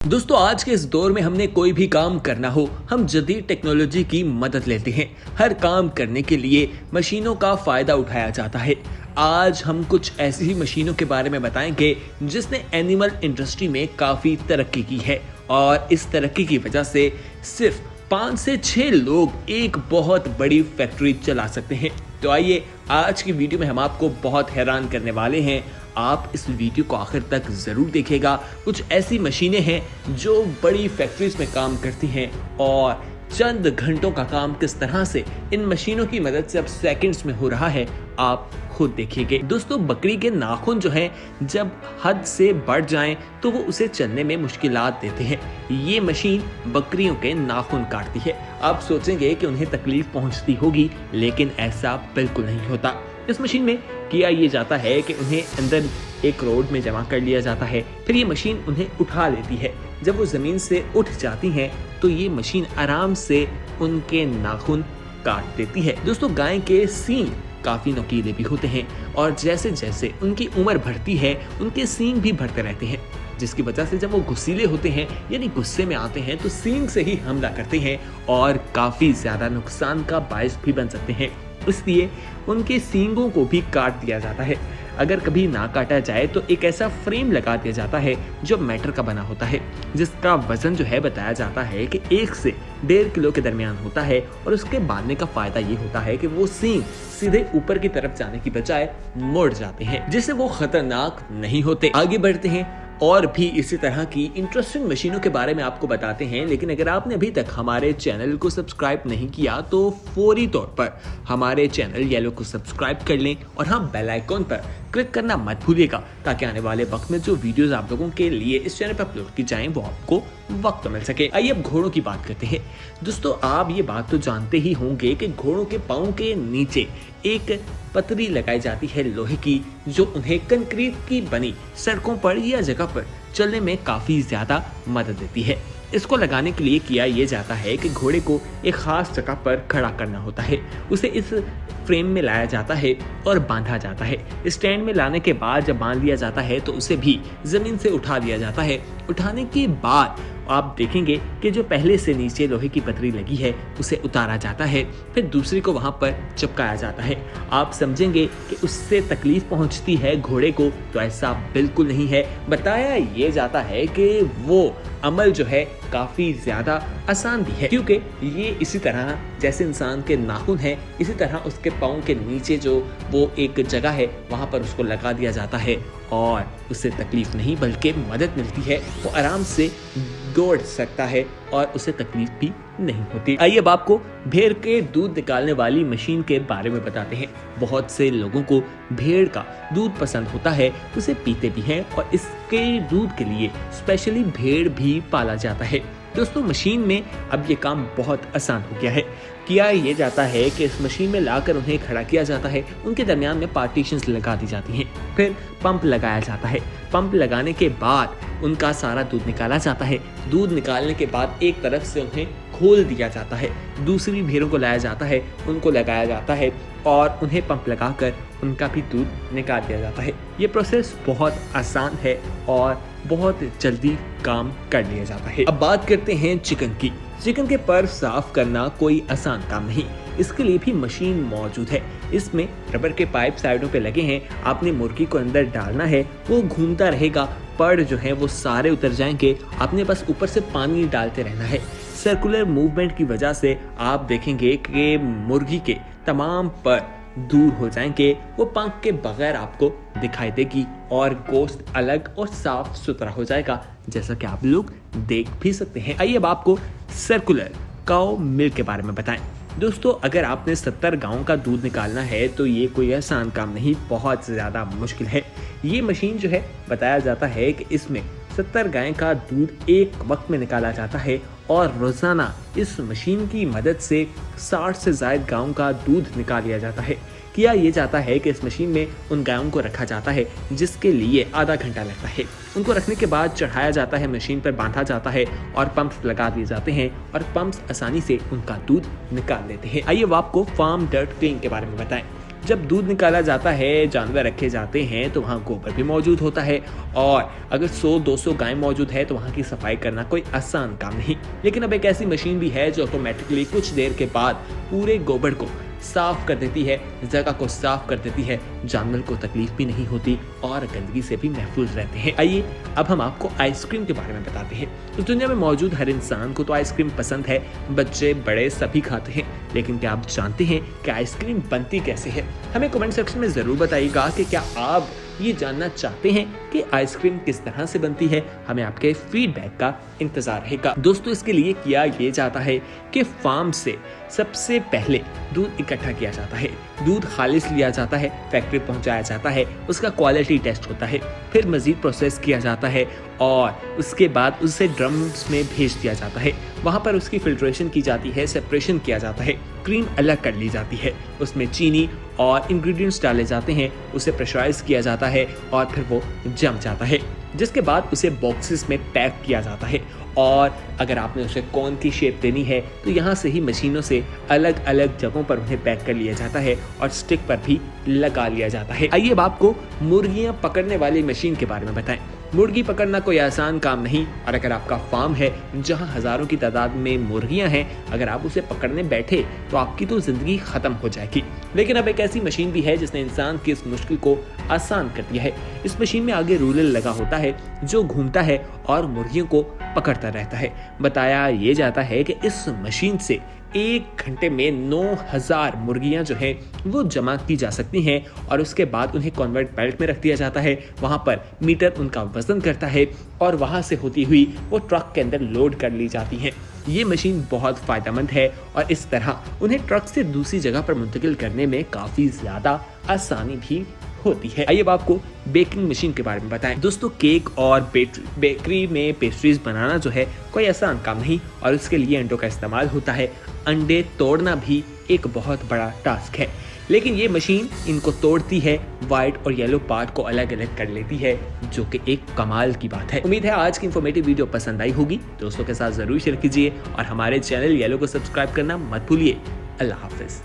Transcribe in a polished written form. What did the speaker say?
दोस्तों आज के इस दौर में हमने कोई भी काम करना हो हम जदीद टेक्नोलॉजी की मदद लेते हैं। हर काम करने के लिए मशीनों का फायदा उठाया जाता है। आज हम कुछ ऐसी ही मशीनों के बारे में बताएंगे जिसने एनिमल इंडस्ट्री में काफी तरक्की की है और इस तरक्की की वजह से सिर्फ 5 से 6 लोग एक बहुत बड़ी फैक्ट्री चला सकते हैं। तो आइए आज की वीडियो में हम आपको बहुत हैरान करने वाले हैं। आप इस वीडियो को आखिर तक जरूर देखिएगा। कुछ ऐसी मशीनें हैं जो बड़ी फैक्ट्रीज में काम करती हैं और चंद घंटों का काम किस तरह से इन मशीनों की मदद से अब सेकंड्स में हो रहा है, आप खुद देखिएगा। दोस्तों बकरी के नाखून जो हैं जब हद से बढ़ जाएं तो वो उसे चलने में मुश्किलात देते हैं। ये मशीन बकरियों के नाखून काटती है। आप सोचेंगे कि उन्हें तकलीफ पहुंचती होगी, लेकिन ऐसा बिल्कुल नहीं होता। इस मशीन में किया ये जाता है कि उन्हें अंदर एक रोड में जमा कर लिया जाता है, फिर ये मशीन उन्हें उठा लेती है। जब वो जमीन से उठ जाती हैं तो ये मशीन आराम से उनके नाखून काट देती है। दोस्तों गाय के सींग काफी नुकीले भी होते हैं और जैसे जैसे उनकी उम्र बढ़ती है उनके सींग भी बढ़ते रहते हैं, जिसकी वजह से जब वो गुस्सीले होते हैं यानी गुस्से में आते हैं तो सींग से ही हमला करते हैं और काफी ज्यादा नुकसान का बायस भी बन सकते हैं। इसलिए उनके सींगों को भी काट दिया जाता है। अगर कभी ना काटा जाए तो एक ऐसा फ्रेम लगा दिया जाता है जो मेटल का बना होता है, जिसका वजन जो है बताया जाता है कि 1 से 1.5 किलो के दरमियान होता है। और उसके बांधने का फायदा ये होता है कि वो सींग सीधे ऊपर की तरफ जाने की बजाय मुड़ जाते हैं, जिससे वो खतरनाक नहीं होते। आगे बढ़ते हैं और भी इसी तरह की इंटरेस्टिंग मशीनों के बारे में आपको बताते हैं। लेकिन अगर आपने अभी तक हमारे चैनल को सब्सक्राइब नहीं किया तो फौरी तौर पर हमारे चैनल येलो को सब्सक्राइब कर लें और हाँ बेल आइकॉन पर क्लिक करना मत भूलिएगा, ताकि आने वाले वक्त में जो वीडियोस आप लोगों के लिए इस चैनल पर अपलोड की जाएं वो आपको वक्त मिल सके। आइए अब घोड़ों की बात करते हैं। दोस्तों आप ये बात तो जानते ही होंगे कि घोड़ों के पाँव के नीचे एक पतरी लगाई जाती है लोहे की, जो उन्हें कंक्रीट की बनी सड़कों पर या जगह पर चलने में काफी ज्यादा मदद देती है। इसको लगाने के लिए किया ये जाता है कि घोड़े को एक खास जगह पर खड़ा करना होता है, उसे इस फ्रेम में लाया जाता है और बांधा जाता है। स्टैंड में लाने के बाद जब बांध लिया जाता है तो उसे भी जमीन से उठा दिया जाता है। उठाने के बाद आप देखेंगे कि जो पहले से नीचे लोहे की पतरी लगी है उसे उतारा जाता है, फिर दूसरी को वहां पर चिपकाया जाता है। आप समझेंगे कि उससे तकलीफ पहुंचती है घोड़े को, तो ऐसा बिल्कुल नहीं है। बताया ये जाता है कि वो अमल जो है काफी ज्यादा आसान भी है, क्योंकि ये इसी तरह जैसे इंसान के नाखून है, इसी तरह उसके पाँव के नीचे जो वो एक जगह है वहां पर उसको लगा दिया जाता है और उससे तकलीफ नहीं बल्कि मदद मिलती है। वो आराम से दौड़ सकता है और उसे तकलीफ भी नहीं होती। आइए अब आपको भेड़ के दूध निकालने वाली मशीन के बारे में बताते हैं। बहुत से लोगों को भेड़ का दूध पसंद होता है, उसे पीते भी हैं और इसके दूध के लिए स्पेशली भेड़ भी पाला जाता है। दोस्तों मशीन में अब ये काम बहुत आसान हो गया है। किया ये जाता है कि इस मशीन में लाकर उन्हें खड़ा किया जाता है, उनके दरमियान में पार्टीशंस लगा दी जाती हैं, फिर पंप लगाया जाता है। पंप लगाने के बाद उनका सारा दूध निकाला जाता है। दूध निकालने के बाद एक तरफ से उन्हें खोल दिया जाता है, दूसरी भेड़ों को लाया जाता है, उनको लगाया जाता है और उन्हें पंप लगाकर उनका भी दूध निकाल दिया जाता है। ये प्रोसेस बहुत आसान है और बहुत जल्दी काम कर लिया जाता है। अब बात करते हैं चिकन की। चिकन के पर साफ करना कोई आसान काम नहीं, इसके लिए भी मशीन मौजूद है। इसमें रबर के पाइप साइडों पे लगे हैं। आपने मुर्गी को अंदर डालना है, वो घूमता रहेगा, पर जो है वो सारे उतर जाएंगे। आपने बस ऊपर से पानी डालते रहना है। सर्कुलर मूवमेंट की वजह से आप देखेंगे कि मुर्गी के तमाम पर दूर हो जाएंगे, वो पंख के बगैर आपको दिखाई देगी और गोश्त अलग और साफ सुथरा हो जाएगा, जैसा कि आप लोग देख भी सकते हैं। आइए अब आपको सर्कुलर काउ मिल्क के बारे में बताएं। दोस्तों अगर आपने 70 गायों का दूध निकालना है तो ये कोई आसान काम नहीं, बहुत ज़्यादा मुश्किल है। ये मशीन जो है बताया जाता है कि इसमें 70 गाय का दूध एक वक्त में निकाला जाता है और रोजाना इस मशीन की मदद से 60 से ज़ायद गायों का दूध निकाल लिया जाता है। किया ये जाता है कि इस मशीन में उन गायों को रखा जाता है, जिसके लिए आधा घंटा लगता है। उनको रखने के बाद चढ़ाया जाता है, मशीन पर बांधा जाता है और पंप्स लगा दिए जाते हैं और पंप्स आसानी से उनका दूध निकाल लेते हैं। आइए अब आपको फार्म डर्ट क्लीन के बारे में बताएं। जब दूध निकाला जाता है, जानवर रखे जाते हैं तो वहाँ गोबर भी मौजूद होता है और अगर 100-200 गाय मौजूद है तो वहाँ की सफाई करना कोई आसान काम नहीं। लेकिन अब एक ऐसी मशीन भी है जो ऑटोमेटिकली कुछ देर के बाद पूरे गोबर को साफ कर देती है, जगह को साफ कर देती है, जानवर को तकलीफ भी नहीं होती और गंदगी से भी महफूज रहते हैं। आइए अब हम आपको आइसक्रीम के बारे में बताते हैं। तो दुनिया में मौजूद हर इंसान को तो आइसक्रीम पसंद है, बच्चे बड़े सभी खाते हैं। लेकिन क्या आप जानते हैं कि आइसक्रीम बनती कैसे है? हमें कमेंट सेक्शन में जरूर बताइएगा कि क्या आप ये जानना चाहते हैं कि आइसक्रीम किस तरह से बनती है। हमें आपके फीडबैक का इंतजार रहेगा। दोस्तों, इसके लिए किया ये जाता है कि फार्म से सबसे पहले दूध इकट्ठा किया जाता है, दूध खालिस लिया जाता है, फैक्ट्री पहुंचाया जाता है, उसका क्वालिटी टेस्ट होता है, फिर मजीद प्रोसेस किया जाता है और उसके बाद उसे ड्रम्स में भेज दिया जाता है। वहां पर उसकी फिल्ट्रेशन की जाती है, सेपरेशन किया जाता है, क्रीम अलग कर ली जाती है, उसमें चीनी और इंग्रेडिएंट्स डाले जाते हैं, उसे प्रेशराइज किया जाता है और फिर वो जम जाता है, जिसके बाद उसे बॉक्सेस में पैक किया जाता है। और अगर आपने उसे कोन की शेप देनी है तो यहाँ से ही मशीनों से अलग अलग जगहों पर उन्हें पैक कर लिया जाता है और स्टिक पर भी लगा लिया जाता है। आइए अब आपको मुर्गियां पकड़ने वाली मशीन के बारे में बताएं। मुर्गी पकड़ना कोई आसान काम नहीं और अगर आपका फार्म है जहां हजारों की तादाद में मुर्गियां हैं, अगर आप उसे पकड़ने बैठे तो आपकी तो जिंदगी खत्म हो जाएगी। लेकिन अब एक ऐसी मशीन भी है जिसने इंसान की इस मुश्किल को आसान कर दिया है। इस मशीन में आगे रूलर लगा होता है जो घूमता है और मुर्गियों को पकड़ता रहता है। बताया ये जाता है कि इस मशीन से 1 घंटे में 9000 मुर्गियां जो हैं वो जमा की जा सकती हैं और उसके बाद उन्हें कन्वर्ट बेल्ट में रख दिया जाता है। वहां पर मीटर उनका वजन करता है और वहां से होती हुई वो ट्रक के अंदर लोड कर ली जाती हैं। ये मशीन बहुत फायदेमंद है और इस तरह उन्हें ट्रक से दूसरी जगह पर मुंतकिल करने में काफी ज्यादा आसानी भी होती है। आइए अब आपको बेकिंग मशीन के बारे में बताएं। दोस्तों, केक और बेकरी में पेस्ट्रीज बनाना जो है कोई आसान काम नहीं और उसके लिए अंडों का इस्तेमाल होता है। अंडे तोड़ना भी एक बहुत बड़ा टास्क है, लेकिन ये मशीन इनको तोड़ती है, व्हाइट और येलो पार्ट को अलग अलग कर लेती है, जो कि एक कमाल की बात है। उम्मीद है आज की इंफॉर्मेटिव वीडियो पसंद आई होगी। दोस्तों के साथ जरूर शेयर कीजिए और हमारे चैनल येलो को सब्सक्राइब करना मत भूलिए। अल्लाह हाफिज।